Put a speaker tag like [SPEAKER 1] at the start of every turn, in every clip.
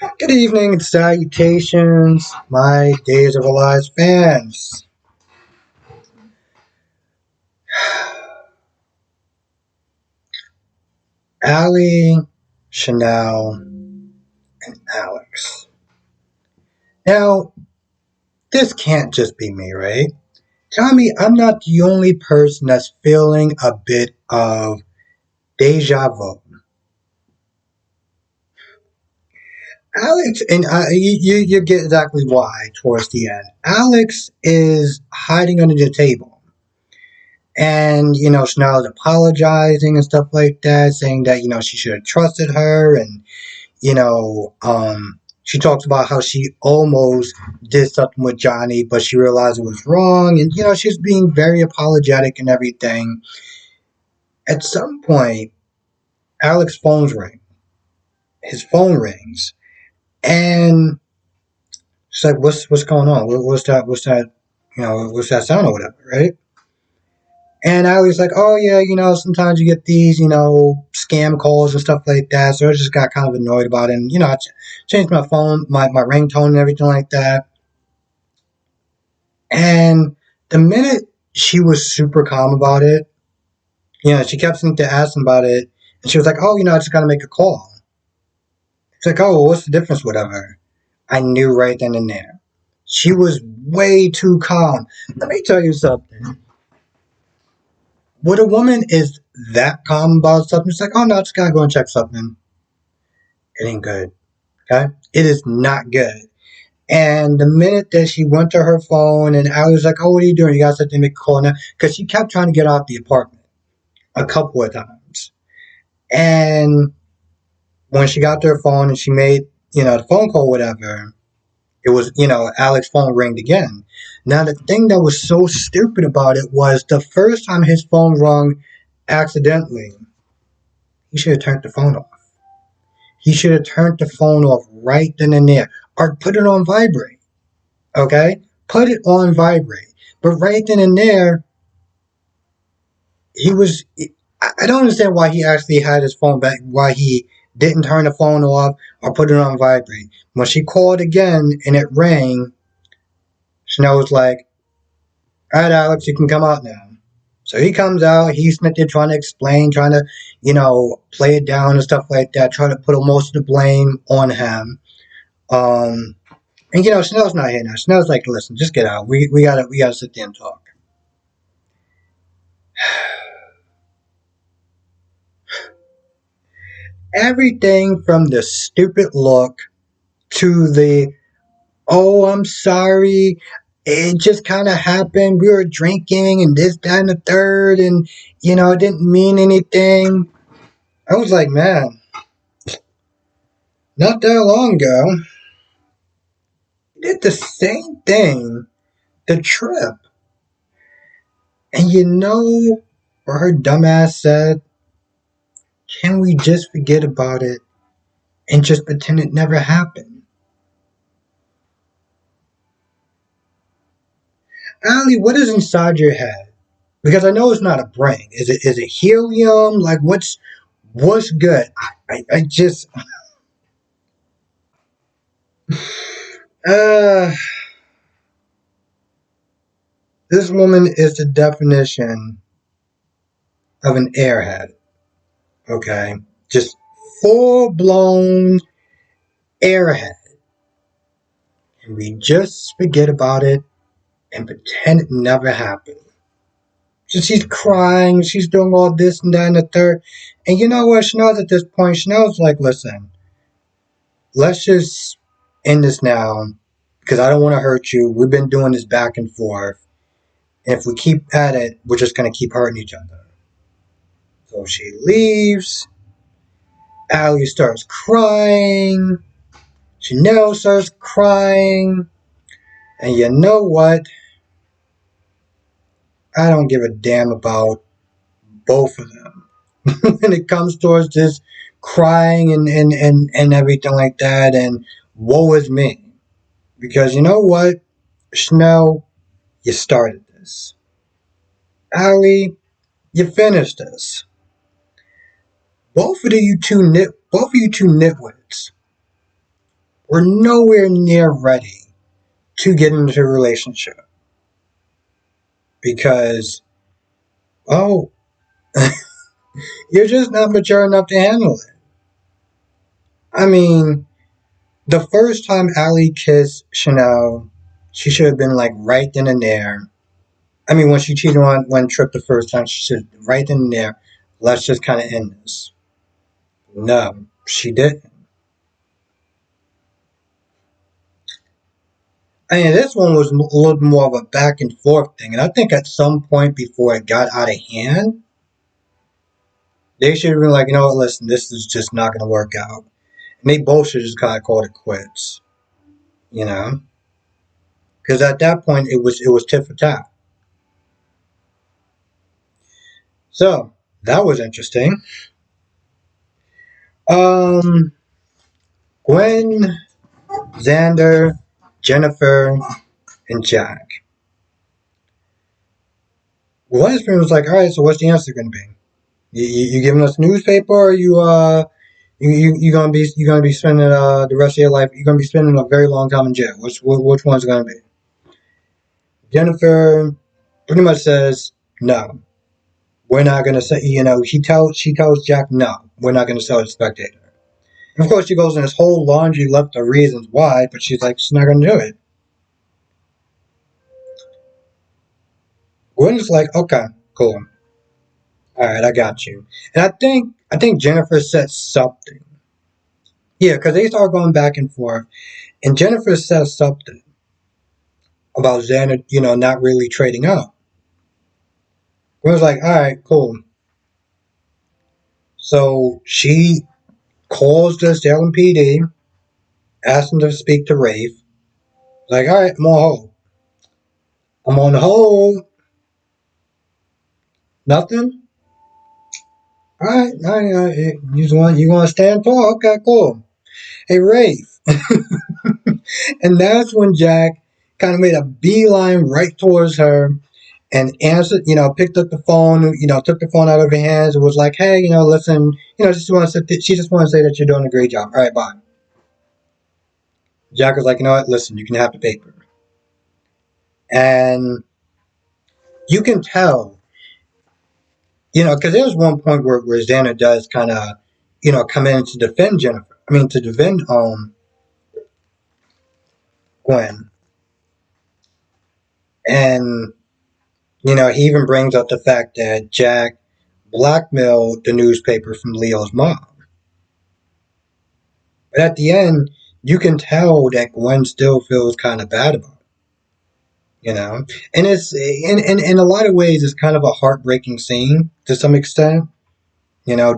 [SPEAKER 1] Good evening and salutations, my Days of Our Lives fans. Allie, Chanel, and Alex. Now, this can't just be me, right? Tell me I'm not the only person that's feeling a bit of deja vu. Alex, and you get exactly why towards the end. Alex is hiding under the table. And, Chanel is apologizing and stuff like that, saying that, she should have trusted her. And, she talks about how she almost did something with Johnny, but she realized it was wrong. And, she's being very apologetic and everything. At some point, Alex's phone's ring. His phone rings. And she's like, what's going on? What's that sound or whatever, right? And I was like, oh yeah, sometimes you get these, scam calls and stuff like that. So I just got kind of annoyed about it. And, I changed my phone, my ringtone and everything like that. And the minute she was super calm about it, she kept seeming to ask about it. And she was like, oh, I just got to make a call. It's like, oh, well, what's the difference, whatever. I knew right then and there. She was way too calm. Let me tell you something. When a woman is that calm about something, it's like, oh no, I just gotta go and check something. It ain't good. Okay? It is not good. And the minute that she went to her phone and I was like, oh, what are you doing? You got something to make a call now? Because she kept trying to get out the apartment a couple of times. And when she got to her phone and she made, the phone call, whatever, it was, Alex's phone rang again. Now, the thing that was so stupid about it was the first time his phone rang accidentally, he should have turned the phone off. He should have turned the phone off right then and there or put it on vibrate. Okay? Put it on vibrate. But right then and there, he was. I don't understand why he actually had his phone back, why he didn't turn the phone off or put it on vibrate. When she called again and it rang, Chanel was like, all right, Alex, you can come out now. So he comes out, he's there trying to explain, trying to, play it down and stuff like that, trying to put most of the blame on him. Um, and Chanel's not here now. Chanel's like, listen, just get out. We gotta sit there and talk. Everything from the stupid look to the oh, I'm sorry. It just kind of happened. We were drinking and this, that, and the third, and it didn't mean anything. I was like, man, not that long ago, did the same thing, the trip. And what her dumbass said? Can we just forget about it and just pretend it never happened? Allie, what is inside your head? Because I know it's not a brain. Is it helium? Like what's good? I just uh this woman is the definition of an airhead. Okay? Just full blown airhead. And we just forget about it and pretend it never happened. So she's crying, she's doing all this and that and the third. And you know what? Chanel's at this point, Chanel's like, listen, let's just end this now because I don't want to hurt you. We've been doing this back and forth. And if we keep at it, we're just going to keep hurting each other. So she leaves. Allie starts crying. Chanel starts crying. And you know what? I don't give a damn about both of them. When it comes towards this crying and everything like that, and woe is me. Because you know what? Chanel, you started this. Allie, you finished this. Both of you two nitwits were nowhere near ready to get into a relationship because, oh, you're just not mature enough to handle it. I mean, the first time Allie kissed Chanel, she should have been like right then and there. I mean, when she cheated on Trip the first time, she said, right then and there, let's just kind of end this. No, she didn't. I mean, this one was a little more of a back and forth thing. And I think at some point before it got out of hand, they should have been like, you know what, listen, this is just not going to work out. And they both should just kind of called it quits, you know? Because at that point, it was tit for tat. So, that was interesting. Um, Gwen, Xander, Jennifer, and Jack. One husband was like, all right, so what's the answer going to be? You giving us newspaper, or you gonna be spending the rest of your life? You're gonna be spending a very long time in jail. Which one's gonna be? Jennifer pretty much says no. We're not gonna say. She tells Jack no. We're not gonna sell the Spectator. And of course, she goes in this whole laundry list of reasons why, but she's like, she's not gonna do it. Gwen's like, okay, cool. All right, I got you. And I think Jennifer said something. Yeah, because they start going back and forth, and Jennifer says something about Xander, not really trading up. Gwen was like, all right, cool. So she calls the Salem PD, asks them to speak to Rafe. Like, all right, I'm on hold. I'm on hold. Nothing. All right, you want to stand tall? Okay, cool. Hey, Rafe. And that's when Jack kind of made a beeline right towards her and answered, picked up the phone, took the phone out of her hands and was like, hey, listen, she just want to say that you're doing a great job. All right, bye. Jack was like, you know what, listen, you can have the paper. And you can tell, because there's one point where Xander does kind of, come in to defend Jennifer. I mean, to defend Gwen. And, he even brings up the fact that Jack blackmailed the newspaper from Leo's mom. But at the end, you can tell that Gwen still feels kind of bad about it, And it's in a lot of ways, it's kind of a heartbreaking scene to some extent.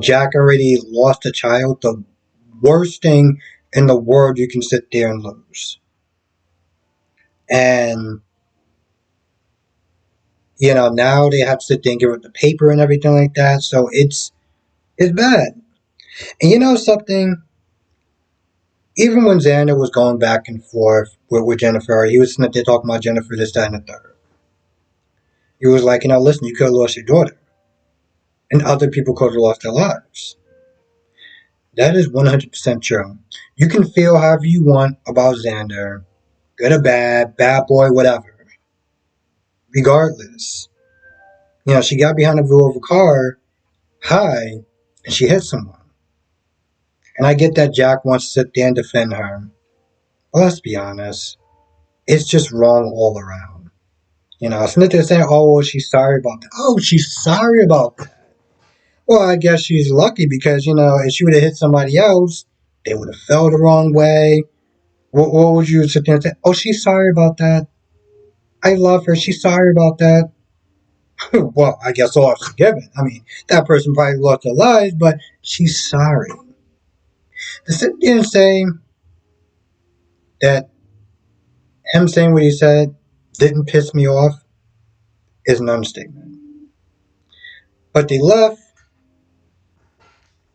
[SPEAKER 1] Jack already lost a child, the worst thing in the world you can sit there and lose. And, now they have to sit there and give up the paper and everything like that. So it's bad. And something? Even when Xander was going back and forth with Jennifer, he was sitting there talking about Jennifer, this, that, and the third. He was like, listen, you could have lost your daughter. And other people could have lost their lives. That is 100% true. You can feel however you want about Xander, good or bad, bad boy, whatever. Regardless, she got behind the wheel of a car, high, and she hit someone. And I get that Jack wants to sit there and defend her. But let's be honest, it's just wrong all around. So they're saying, oh, well, she's sorry about that. Oh, she's sorry about that. Well, I guess she's lucky because, if she would have hit somebody else, they would have fell the wrong way. What would you sit there and say? Oh, she's sorry about that. I love her. She's sorry about that. Well, I guess all is forgiven. I mean, that person probably lost their lives, but she's sorry. To sit there and say that him saying what he said didn't piss me off is an understatement. But they left.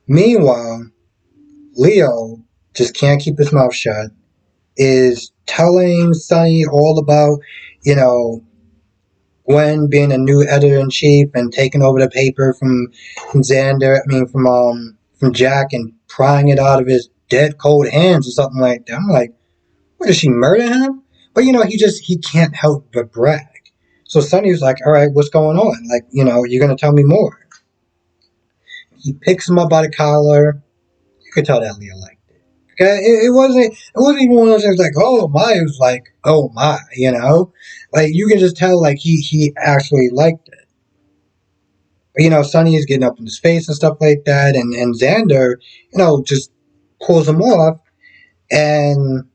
[SPEAKER 1] Meanwhile, Leo just can't keep his mouth shut, is telling Sonny all about, Gwen being a new editor-in-chief and taking over the paper from Xander, from Jack and prying it out of his dead cold hands or something like that. I'm like, what, did she murder him? But he can't help but brag. So Sonny was like, all right, what's going on? Like, you're gonna tell me more. He picks him up by the collar. You could tell that Leah liked it. Okay, it wasn't even one of those things like, oh my. It was like, oh my, like you can just tell like he actually liked it. But Sonny is getting up in his face and stuff like that, and Xander, just pulls him off, and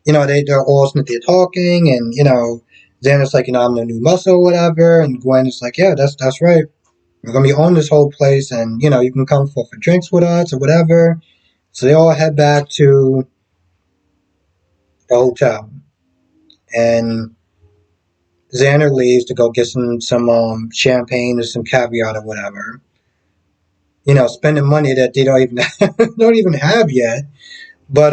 [SPEAKER 1] they're all sitting there talking, and Xander's like, I'm the new muscle or whatever, and Gwen is like, yeah, that's right. We're gonna be on this whole place, and you can come for drinks with us or whatever. So they all head back to the hotel, and Xander leaves to go get some champagne or some caviar or whatever. Spending money that they don't even have yet. But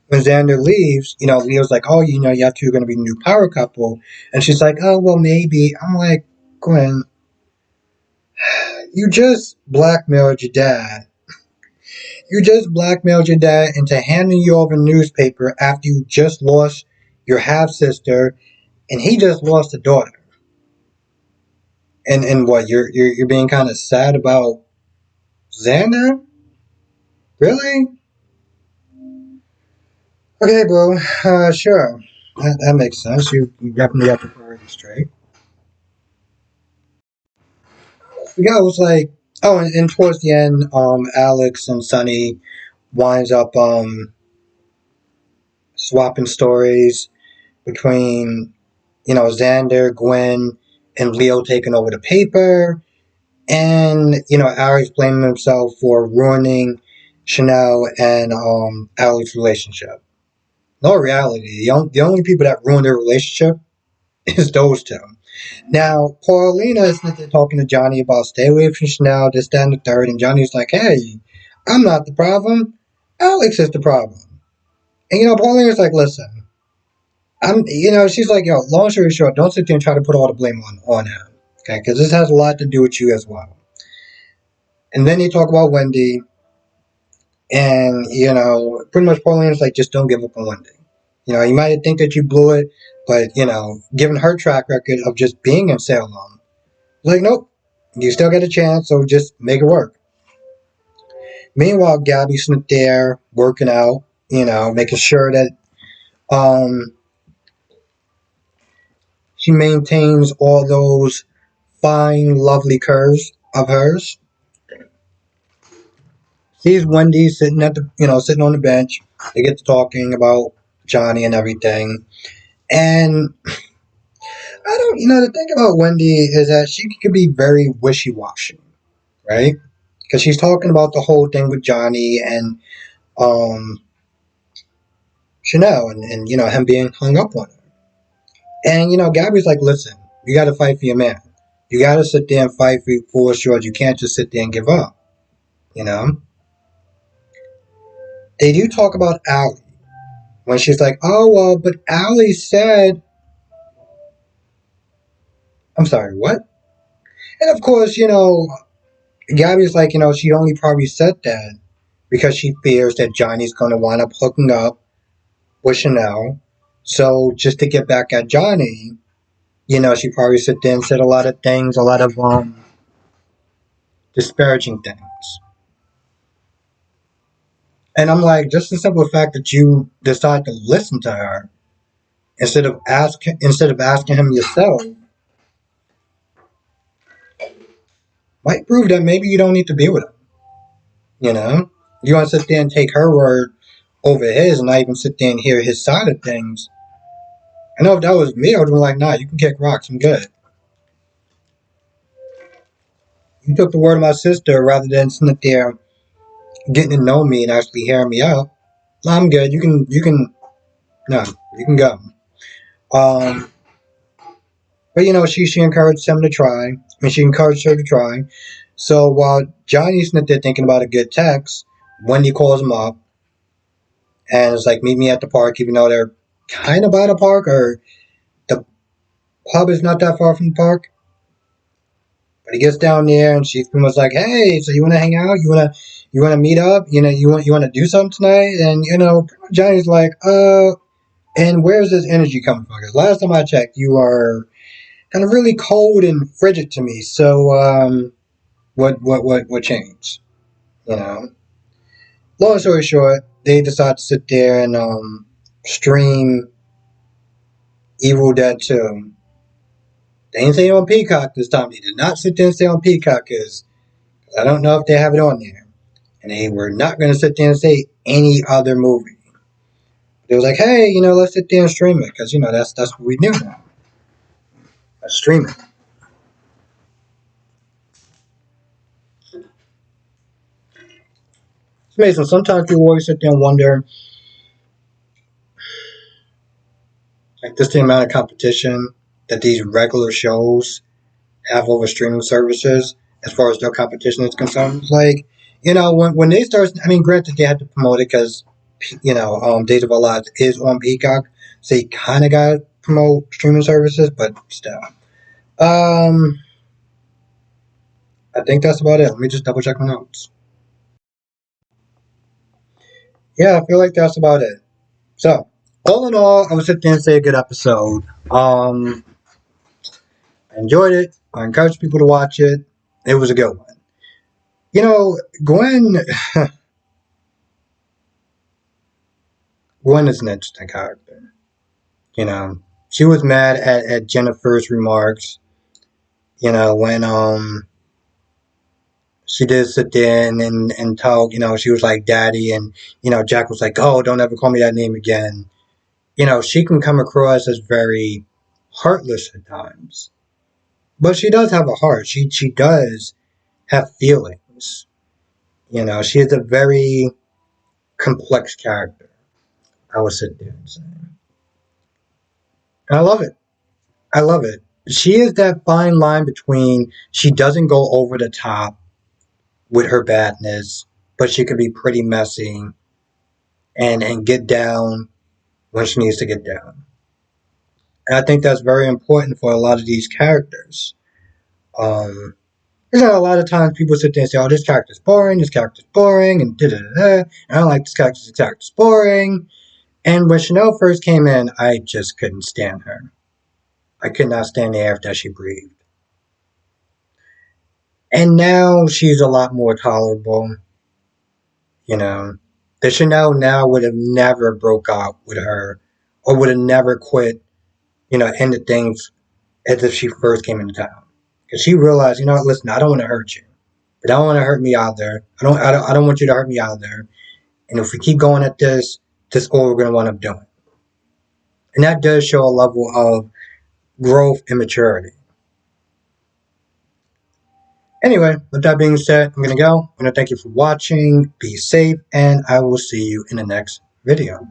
[SPEAKER 1] when Xander leaves, Leo's like, oh, you two are going to be a new power couple. And she's like, oh, well, maybe. I'm like, Gwen, you just blackmailed your dad. You just blackmailed your dad into handing you over a newspaper after you just lost your half sister, and he just lost a daughter. And what, you're being kind of sad about Xander? Really? Okay, bro. Sure. That makes sense. You definitely have the priority straight. Yeah, it was like, oh, and towards the end, Alex and Sonny winds up swapping stories between Xander, Gwen, and Leo taking over the paper, and Alex blaming himself for ruining Chanel and Alex's relationship. No reality. The only people that ruin their relationship is those two. Now, Paulina is talking to Johnny about stay away from Chanel, this, that, and the third, and Johnny's like, hey, I'm not the problem. Alex is the problem. And, Paulina's like, listen, she's like, long story short, don't sit there and try to put all the blame on him, okay, because this has a lot to do with you as well. And then you talk about Wendy, and, pretty much Paulina's like, just don't give up on Wendy. You might think that you blew it, but, given her track record of just being in Salem, like, nope, you still get a chance, so just make it work. Meanwhile, Gabby's there working out, making sure that she maintains all those fine, lovely curves of hers. Sees Wendy sitting sitting on the bench. They get to talking about Johnny and everything. And I don't, the thing about Wendy is that she could be very wishy-washy, right? Because she's talking about the whole thing with Johnny and Chanel and him being hung up on her. And Gabby's like, listen, you got to fight for your man. You got to sit there and fight for what's yours. You can't just sit there and give up. They do talk about Allie when she's like, oh well, but Allie said, I'm sorry, what? And of course, Gabby's like, she only probably said that because she fears that Johnny's going to wind up hooking up with Chanel. So just to get back at Johnny, she probably sit there and said a lot of things, a lot of disparaging things. And I'm like, just the simple fact that you decide to listen to her instead of asking him yourself might prove that maybe you don't need to be with him. You want to sit there and take her word over his and not even sit there and hear his side of things. I know if that was me, I would have been like, nah, you can kick rocks, I'm good. You took the word of my sister rather than sitting there getting to know me and actually hearing me out. No, I'm good. You can go. Um, but she encouraged him to try. She encouraged her to try. So while Johnny's sitting there thinking about a good text, Wendy calls him up and it's like, meet me at the park, even though they're kind of by the park, or the pub is not that far from the park. But he gets down there, and she's pretty much like, "Hey, so you want to hang out? You want to meet up? You want to do something tonight?" And Johnny's like, And where's this energy coming from? Because last time I checked, you are kind of really cold and frigid to me. So, what changed? You know. Long story short, they decide to sit there and stream Evil Dead 2. They ain't say on Peacock this time. They did not sit there and say on Peacock because I don't know if they have it on there. And they were not going to sit there and say any other movie. They was like, hey, let's sit there and stream it because that's what we do now. Let's stream it. It's amazing. Sometimes people always sit there and wonder, like, just the amount of competition that these regular shows have over streaming services as far as their competition is concerned. Like, when they start, I mean, granted, they had to promote it because, Days of Our Lives is on Peacock, so you kind of got to promote streaming services, but still. I think that's about it. Let me just double check my notes. Yeah, I feel like that's about it. So, all in all, I would sit there and say a good episode. I enjoyed it. I encourage people to watch it. It was a good one. Gwen. Gwen is an interesting character. She was mad at Jennifer's remarks. When she did sit there and talk. She was like daddy, and Jack was like, oh, don't ever call me that name again. She can come across as very heartless at times, but she does have a heart. She does have feelings. She is a very complex character. I would sit there and say, and I love it. I love it. She is that fine line between she doesn't go over the top with her badness, but she can be pretty messy and get down when she needs to get down. And I think that's very important for a lot of these characters. Um, a lot of times people sit there and say, "Oh, this character's boring," and da da da. And I don't like this character's boring. And when Chanel first came in, I just couldn't stand her. I could not stand the air that she breathed. And now she's a lot more tolerable. You know, the Chanel now would have never broke up with her, or would have never quit. Ended things as if she first came into town, because she realized, what, listen, I don't want to hurt you, but I don't want to hurt me either. I don't want you to hurt me either. And if we keep going at this is all we're going to wind up doing. And that does show a level of growth and maturity. Anyway, with that being said, I'm going to go. I'm going to thank you for watching. Be safe, and I will see you in the next video.